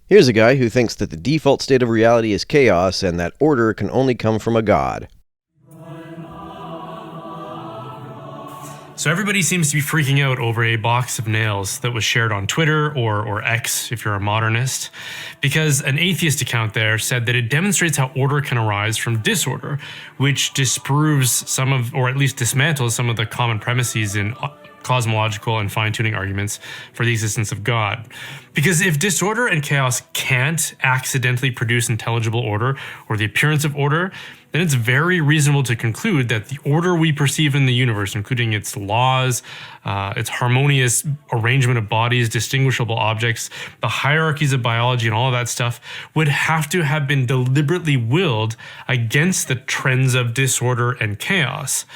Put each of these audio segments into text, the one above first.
Here's a guy who thinks that the default state of reality is chaos and that order can only come from a god. So everybody seems to be freaking out over a box of nails that was shared on Twitter or X if you're a modernist, because an atheist account there said that it demonstrates how order can arise from disorder, which disproves some of, or at least dismantles some of the common premises in cosmological and fine-tuning arguments for the existence of God. Because if disorder and chaos can't accidentally produce intelligible order or the appearance of order, then it's very reasonable to conclude that the order we perceive in the universe, including its laws, its harmonious arrangement of bodies, distinguishable objects, the hierarchies of biology and all of that stuff, would have to have been deliberately willed against the trends of disorder and chaos.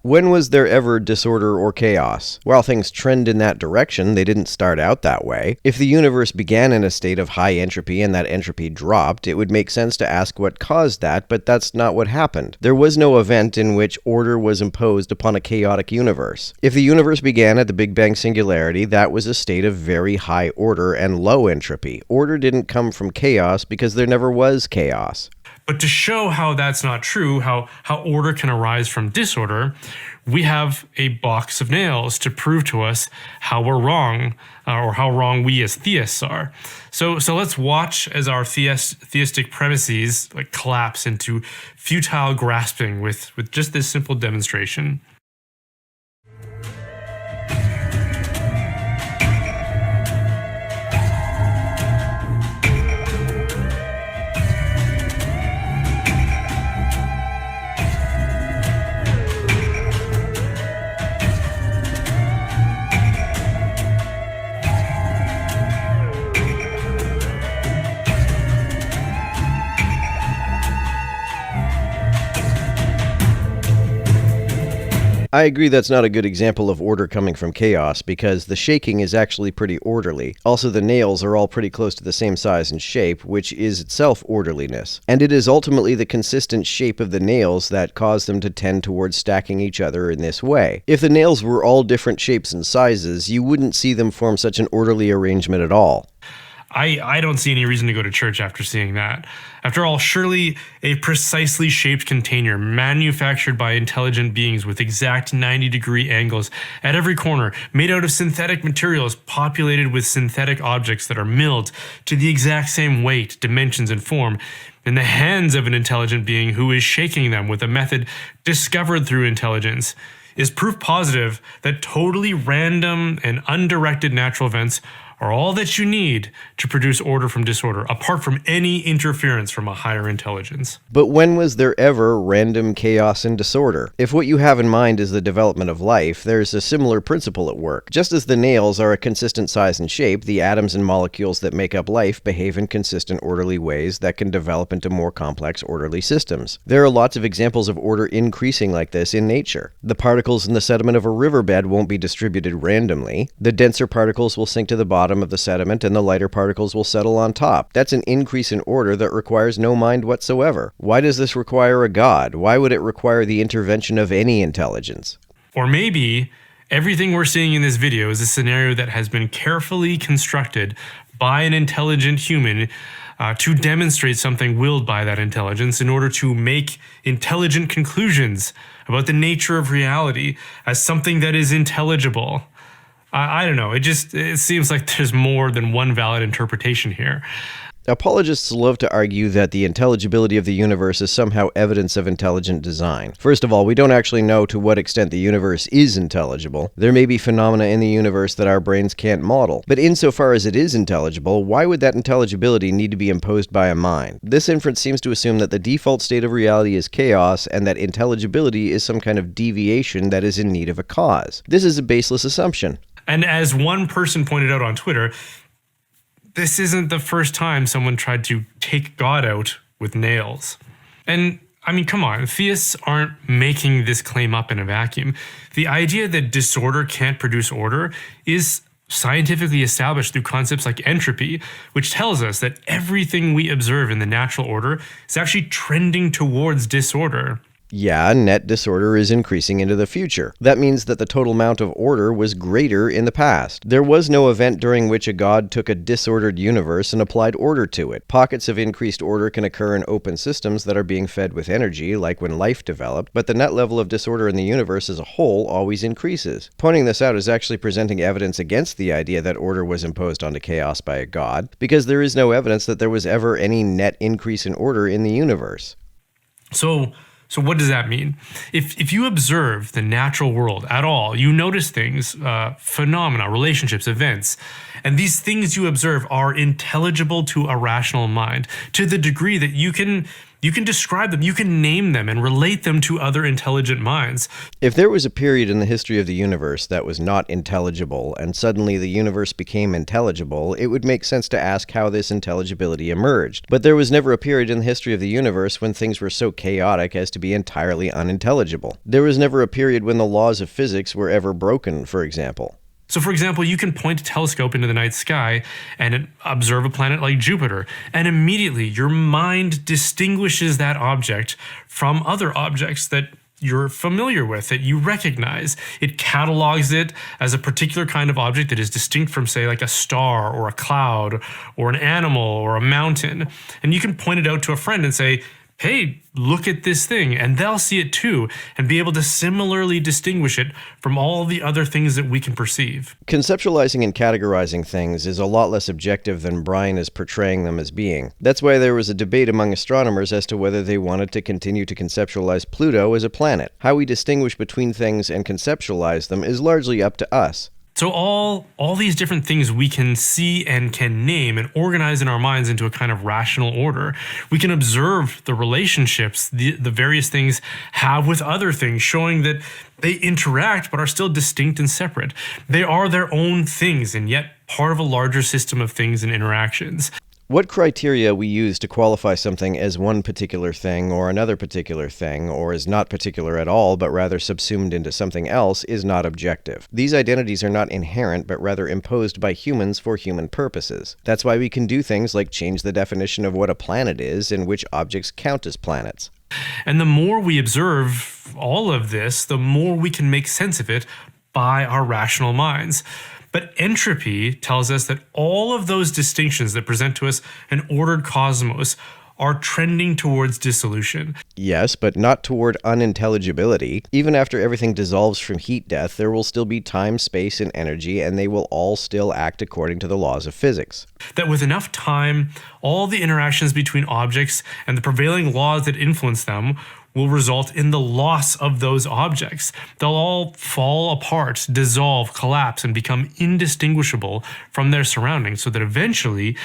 When was there ever disorder or chaos? While things trend in that direction, they didn't start out that way. If the universe began in a state of high entropy and that entropy dropped, it would make sense to ask what caused that, but that's not what happened. There was no event in which order was imposed upon a chaotic universe. If the universe began at the Big Bang singularity, that was a state of very high order and low entropy. Order didn't come from chaos because there never was chaos. But to show how that's not true, how order can arise from disorder, we have a box of nails to prove to us how we're wrong, or how wrong we as theists are. So let's watch as our theistic premises collapse into futile grasping with just this simple demonstration. I agree that's not a good example of order coming from chaos, because the shaking is actually pretty orderly. Also, the nails are all pretty close to the same size and shape, which is itself orderliness. And it is ultimately the consistent shape of the nails that cause them to tend towards stacking each other in this way. If the nails were all different shapes and sizes, you wouldn't see them form such an orderly arrangement at all. I don't see any reason to go to church after seeing that. After all, surely a precisely shaped container manufactured by intelligent beings with exact 90-degree angles at every corner, made out of synthetic materials, populated with synthetic objects that are milled to the exact same weight, dimensions, and form, in the hands of an intelligent being who is shaking them with a method discovered through intelligence, is proof positive that totally random and undirected natural events are all that you need to produce order from disorder, apart from any interference from a higher intelligence. But when was there ever random chaos and disorder? If what you have in mind is the development of life, there's a similar principle at work. Just as the nails are a consistent size and shape, the atoms and molecules that make up life behave in consistent orderly ways that can develop into more complex orderly systems. There are lots of examples of order increasing like this in nature. The particles in the sediment of a riverbed won't be distributed randomly. The denser particles will sink to the bottom of the sediment and the lighter particles will settle on top. That's an increase in order that requires no mind whatsoever. Why does this require a god? Why would it require the intervention of any intelligence? Or maybe everything we're seeing in this video is a scenario that has been carefully constructed by an intelligent human to demonstrate something willed by that intelligence in order to make intelligent conclusions about the nature of reality as something that is intelligible. I don't know. It seems like there's more than one valid interpretation here. Apologists love to argue that the intelligibility of the universe is somehow evidence of intelligent design. First of all, we don't actually know to what extent the universe is intelligible. There may be phenomena in the universe that our brains can't model. But insofar as it is intelligible, why would that intelligibility need to be imposed by a mind? This inference seems to assume that the default state of reality is chaos and that intelligibility is some kind of deviation that is in need of a cause. This is a baseless assumption. And as one person pointed out on Twitter, this isn't the first time someone tried to take God out with nails. And I mean, come on, theists aren't making this claim up in a vacuum. The idea that disorder can't produce order is scientifically established through concepts like entropy, which tells us that everything we observe in the natural order is actually trending towards disorder. Yeah, net disorder is increasing into the future. That means that the total amount of order was greater in the past. There was no event during which a god took a disordered universe and applied order to it. Pockets of increased order can occur in open systems that are being fed with energy, like when life developed, but the net level of disorder in the universe as a whole always increases. Pointing this out is actually presenting evidence against the idea that order was imposed onto chaos by a god, because there is no evidence that there was ever any net increase in order in the universe. So what does that mean? If you observe the natural world at all, you notice things, phenomena, relationships, events, and these things you observe are intelligible to a rational mind to the degree that you can describe them, you can name them and relate them to other intelligent minds. If there was a period in the history of the universe that was not intelligible, and suddenly the universe became intelligible, it would make sense to ask how this intelligibility emerged. But there was never a period in the history of the universe when things were so chaotic as to be entirely unintelligible. There was never a period when the laws of physics were ever broken, for example. So for example, you can point a telescope into the night sky and observe a planet like Jupiter, and immediately your mind distinguishes that object from other objects that you're familiar with, that you recognize. It catalogs it as a particular kind of object that is distinct from, say, like a star or a cloud or an animal or a mountain. And you can point it out to a friend and say, hey, look at this thing, and they'll see it too, and be able to similarly distinguish it from all the other things that we can perceive. Conceptualizing and categorizing things is a lot less objective than Brian is portraying them as being. That's why there was a debate among astronomers as to whether they wanted to continue to conceptualize Pluto as a planet. How we distinguish between things and conceptualize them is largely up to us. So all these different things we can see and can name and organize in our minds into a kind of rational order. We can observe the relationships the various things have with other things, showing that they interact but are still distinct and separate. They are their own things and yet part of a larger system of things and interactions. What criteria we use to qualify something as one particular thing or another particular thing, or as not particular at all, but rather subsumed into something else, is not objective. These identities are not inherent, but rather imposed by humans for human purposes. That's why we can do things like change the definition of what a planet is and which objects count as planets. And the more we observe all of this, the more we can make sense of it by our rational minds. But entropy tells us that all of those distinctions that present to us an ordered cosmos are trending towards dissolution. Yes, but not toward unintelligibility. Even after everything dissolves from heat death, there will still be time, space, and energy, and they will all still act according to the laws of physics. That with enough time, all the interactions between objects and the prevailing laws that influence them will result in the loss of those objects. They'll all fall apart, dissolve, collapse, and become indistinguishable from their surroundings, so that eventually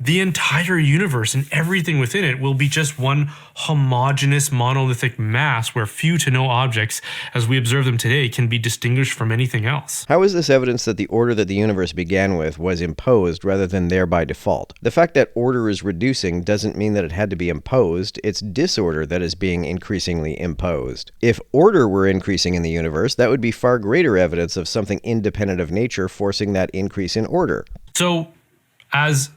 the entire universe and everything within it will be just one homogeneous monolithic mass where few to no objects, as we observe them today, can be distinguished from anything else. How is this evidence that the order that the universe began with was imposed rather than there by default? The fact that order is reducing doesn't mean that it had to be imposed. It's disorder that is being increasingly imposed. If order were increasing in the universe, that would be far greater evidence of something independent of nature forcing that increase in order. So, as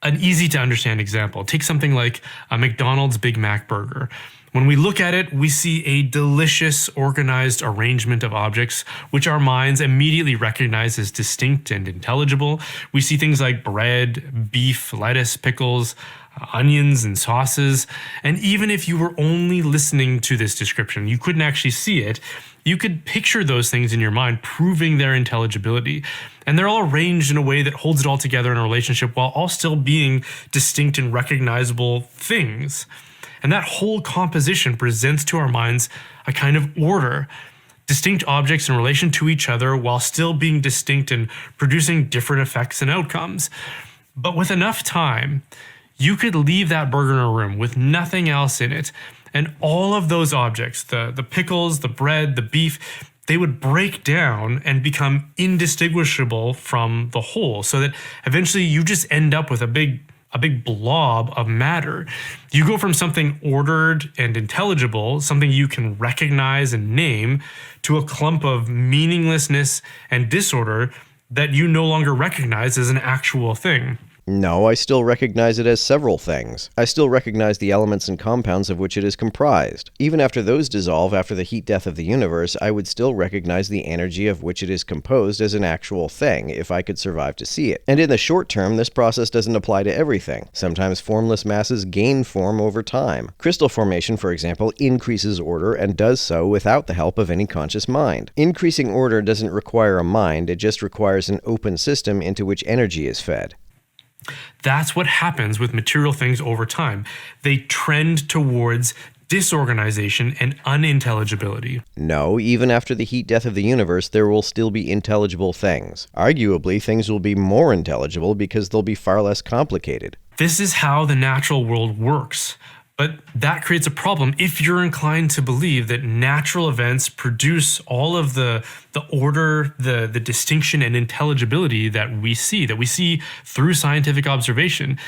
an easy to understand example, take something like a McDonald's Big Mac burger. When we look at it, we see a delicious, organized arrangement of objects, which our minds immediately recognize as distinct and intelligible. We see things like bread, beef, lettuce, pickles, onions, and sauces. And even if you were only listening to this description, you couldn't actually see it, you could picture those things in your mind, proving their intelligibility. And they're all arranged in a way that holds it all together in a relationship while all still being distinct and recognizable things. And that whole composition presents to our minds a kind of order, distinct objects in relation to each other while still being distinct and producing different effects and outcomes. But with enough time, you could leave that burger in a room with nothing else in it, and all of those objects, the pickles, the bread, the beef, they would break down and become indistinguishable from the whole, so that eventually you just end up with a big blob of matter. You go from something ordered and intelligible, something you can recognize and name, to a clump of meaninglessness and disorder that you no longer recognize as an actual thing. No, I still recognize it as several things. I still recognize the elements and compounds of which it is comprised. Even after those dissolve after the heat death of the universe, I would still recognize the energy of which it is composed as an actual thing, if I could survive to see it. And in the short term, this process doesn't apply to everything. Sometimes formless masses gain form over time. Crystal formation, for example, increases order and does so without the help of any conscious mind. Increasing order doesn't require a mind, it just requires an open system into which energy is fed. That's what happens with material things over time. They trend towards disorganization and unintelligibility. No, even after the heat death of the universe, there will still be intelligible things. Arguably, things will be more intelligible because they'll be far less complicated. This is how the natural world works. But that creates a problem if you're inclined to believe that natural events produce all of the order, the distinction and intelligibility that we see through scientific observation.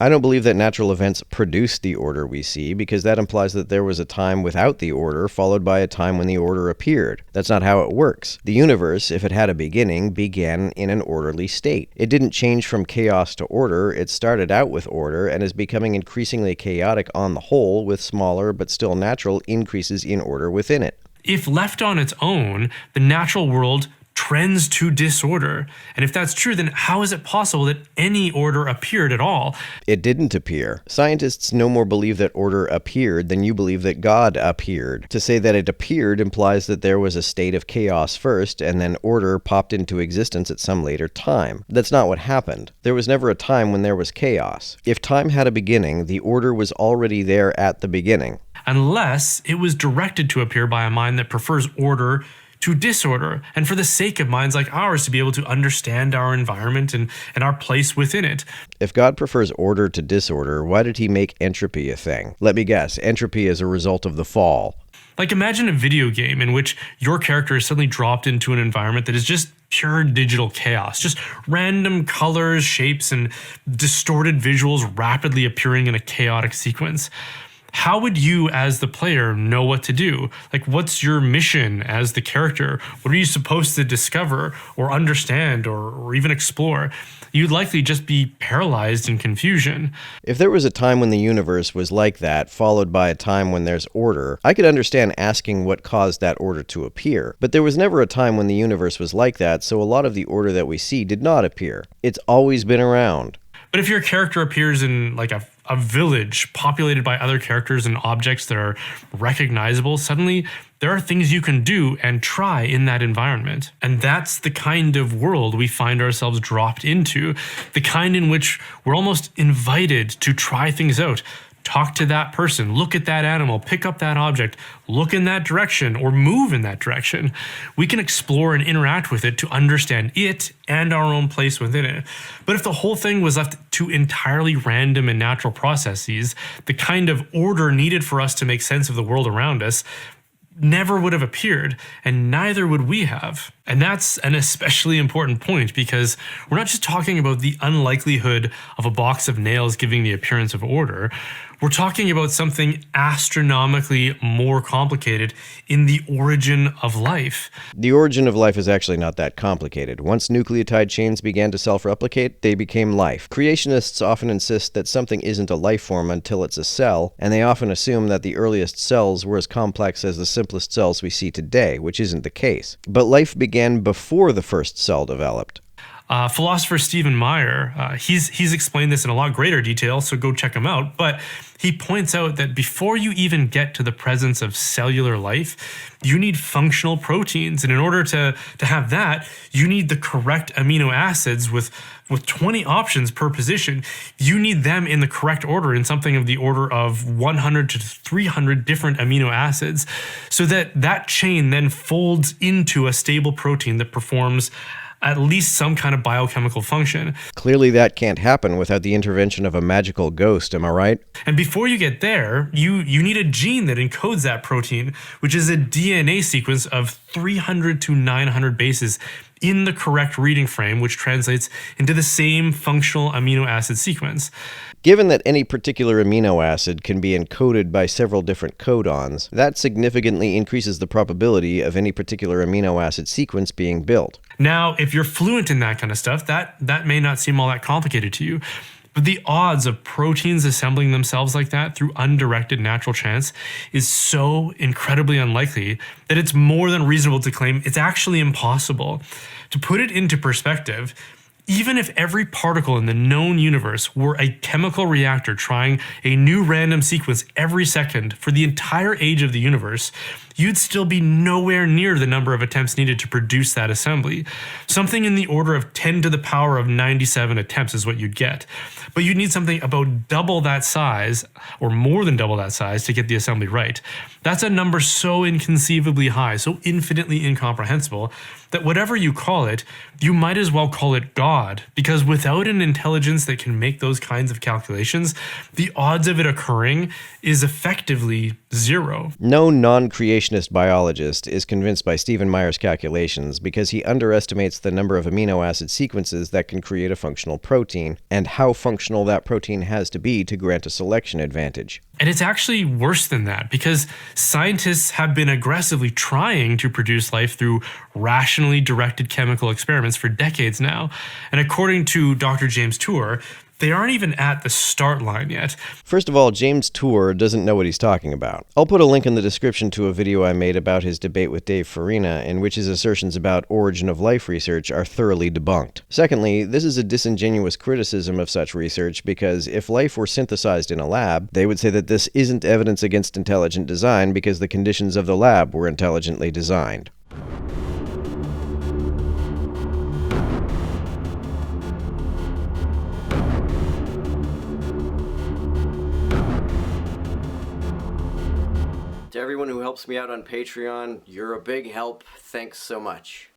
I don't believe that natural events produce the order we see, because that implies that there was a time without the order, followed by a time when the order appeared. That's not how it works. The universe, if it had a beginning, began in an orderly state. It didn't change from chaos to order, it started out with order, and is becoming increasingly chaotic on the whole, with smaller but still natural increases in order within it. If left on its own, the natural world trends to disorder. And if that's true, then how is it possible that any order appeared at all? It didn't appear. Scientists no more believe that order appeared than you believe that God appeared. To say that it appeared implies that there was a state of chaos first, and then order popped into existence at some later time. That's not what happened. There was never a time when there was chaos. If time had a beginning, the order was already there at the beginning. Unless it was directed to appear by a mind that prefers order to disorder, and for the sake of minds like ours to be able to understand our environment and our place within it. If God prefers order to disorder, why did he make entropy a thing? Let me guess, entropy is a result of the fall. Like, imagine a video game in which your character is suddenly dropped into an environment that is just pure digital chaos, just random colors, shapes, and distorted visuals rapidly appearing in a chaotic sequence. How would you, as the player, know what to do? Like, what's your mission as the character? What are you supposed to discover or understand or even explore? You'd likely just be paralyzed in confusion. If there was a time when the universe was like that, followed by a time when there's order, I could understand asking what caused that order to appear. But there was never a time when the universe was like that, so a lot of the order that we see did not appear. It's always been around. But if your character appears in like a village populated by other characters and objects that are recognizable, suddenly there are things you can do and try in that environment. And that's the kind of world we find ourselves dropped into, the kind in which we're almost invited to try things out. Talk to that person, look at that animal, pick up that object, look in that direction, or move in that direction. We can explore and interact with it to understand it and our own place within it. But if the whole thing was left to entirely random and natural processes, the kind of order needed for us to make sense of the world around us never would have appeared, and neither would we have. And that's an especially important point, because we're not just talking about the unlikelihood of a box of nails giving the appearance of order. We're talking about something astronomically more complicated in the origin of life. The origin of life is actually not that complicated. Once nucleotide chains began to self-replicate, they became life. Creationists often insist that something isn't a life form until it's a cell, and they often assume that the earliest cells were as complex as the simplest cells we see today, which isn't the case. But life began before the first cell developed. Philosopher Stephen Meyer, he's explained this in a lot greater detail, so go check him out. But he points out that before you even get to the presence of cellular life, you need functional proteins. And in order to have that, you need the correct amino acids with 20 options per position. You need them in the correct order, in something of the order of 100 to 300 different amino acids, so that chain then folds into a stable protein that performs at least some kind of biochemical function. Clearly that can't happen without the intervention of a magical ghost, am I right? And before you get there, you need a gene that encodes that protein, which is a DNA sequence of 300 to 900 bases, in the correct reading frame, which translates into the same functional amino acid sequence. Given that any particular amino acid can be encoded by several different codons, that significantly increases the probability of any particular amino acid sequence being built. Now, if you're fluent in that kind of stuff, that may not seem all that complicated to you. But the odds of proteins assembling themselves like that through undirected natural chance is so incredibly unlikely that it's more than reasonable to claim it's actually impossible. To put it into perspective, even if every particle in the known universe were a chemical reactor trying a new random sequence every second for the entire age of the universe, you'd still be nowhere near the number of attempts needed to produce that assembly. Something in the order of 10 to the power of 97 attempts is what you'd get. But you'd need something about double that size, or more than double that size, to get the assembly right. That's a number so inconceivably high, so infinitely incomprehensible, that whatever you call it, you might as well call it God, because without an intelligence that can make those kinds of calculations, the odds of it occurring is effectively zero. No non-creationist biologist is convinced by Stephen Meyer's calculations because he underestimates the number of amino acid sequences that can create a functional protein, and how functional that protein has to be to grant a selection advantage. And it's actually worse than that, because scientists have been aggressively trying to produce life through rationally directed chemical experiments for decades now. And according to Dr. James Tour, they aren't even at the start line yet. First of all, James Tour doesn't know what he's talking about. I'll put a link in the description to a video I made about his debate with Dave Farina, in which his assertions about origin of life research are thoroughly debunked. Secondly, this is a disingenuous criticism of such research because if life were synthesized in a lab, they would say that this isn't evidence against intelligent design because the conditions of the lab were intelligently designed. To everyone who helps me out on Patreon, you're a big help. Thanks so much.